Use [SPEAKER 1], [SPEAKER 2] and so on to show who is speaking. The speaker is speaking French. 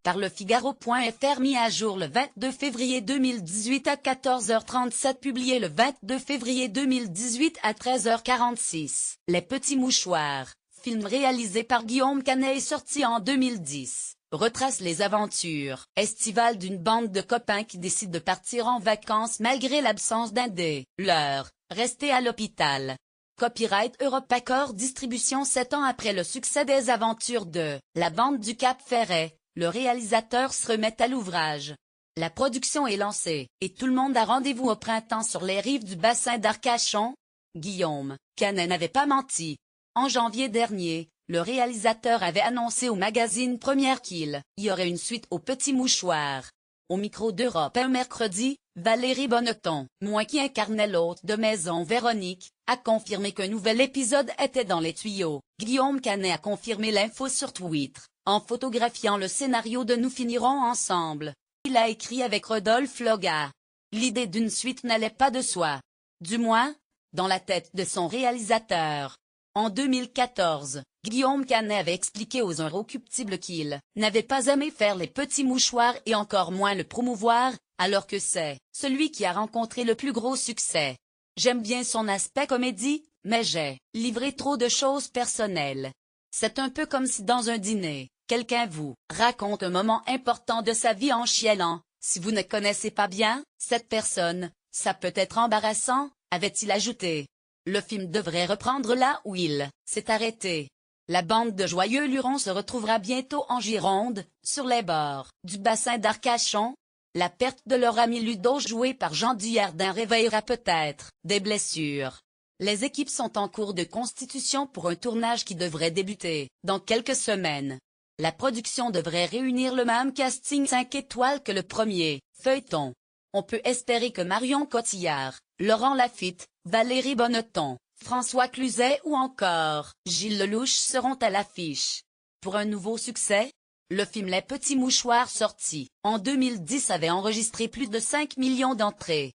[SPEAKER 1] par le Figaro.fr mis à jour le 22 février 2018 à 14h37 publié le 22 février 2018 à 13h46. Les Petits Mouchoirs, film réalisé par Guillaume Canet et sorti en 2010, retrace les aventures estivales d'une bande de copains qui décident de partir en vacances malgré l'absence d'un des leurs restés à l'hôpital. Copyright Europe Accord Distribution 7 ans après le succès des aventures de la bande du Cap Ferret, le réalisateur se remet à l'ouvrage. La production est lancée, et tout le monde a rendez-vous au printemps sur les rives du bassin d'Arcachon. Guillaume Canet n'avait pas menti. En janvier dernier, le réalisateur avait annoncé au magazine Première qu'il y aurait une suite aux Petits Mouchoirs. Au micro d'Europe un mercredi, Valérie Bonneton, qui incarnait l'hôte de maison Véronique, a confirmé qu'un nouvel épisode était dans les tuyaux. Guillaume Canet a confirmé l'info sur Twitter, en photographiant le scénario de Nous finirons ensemble. Il a écrit avec Rodolphe Loga. L'idée d'une suite n'allait pas de soi. Du moins, dans la tête de son réalisateur. En 2014, Guillaume Canet avait expliqué aux Inrecuptibles qu'il n'avait pas aimé faire les Petits Mouchoirs et encore moins le promouvoir, alors que c'est celui qui a rencontré le plus gros succès. J'aime bien son aspect comédie, mais j'ai livré trop de choses personnelles. C'est un peu comme si dans un dîner, quelqu'un vous raconte un moment important de sa vie en chialant. Si vous ne connaissez pas bien cette personne, ça peut être embarrassant, avait-il ajouté. Le film devrait reprendre là où il s'est arrêté. La bande de joyeux lurons se retrouvera bientôt en Gironde, sur les bords du bassin d'Arcachon. La perte de leur ami Ludo joué par Jean Dujardin réveillera peut-être des blessures. Les équipes sont en cours de constitution pour un tournage qui devrait débuter dans quelques semaines. La production devrait réunir le même casting 5 étoiles que le premier feuilleton. On peut espérer que Marion Cotillard, Laurent Lafitte, Valérie Bonneton, François Cluzet ou encore Gilles Lelouch seront à l'affiche. Pour un nouveau succès, le film Les Petits Mouchoirs sorti en 2010 avait enregistré plus de 5 millions d'entrées.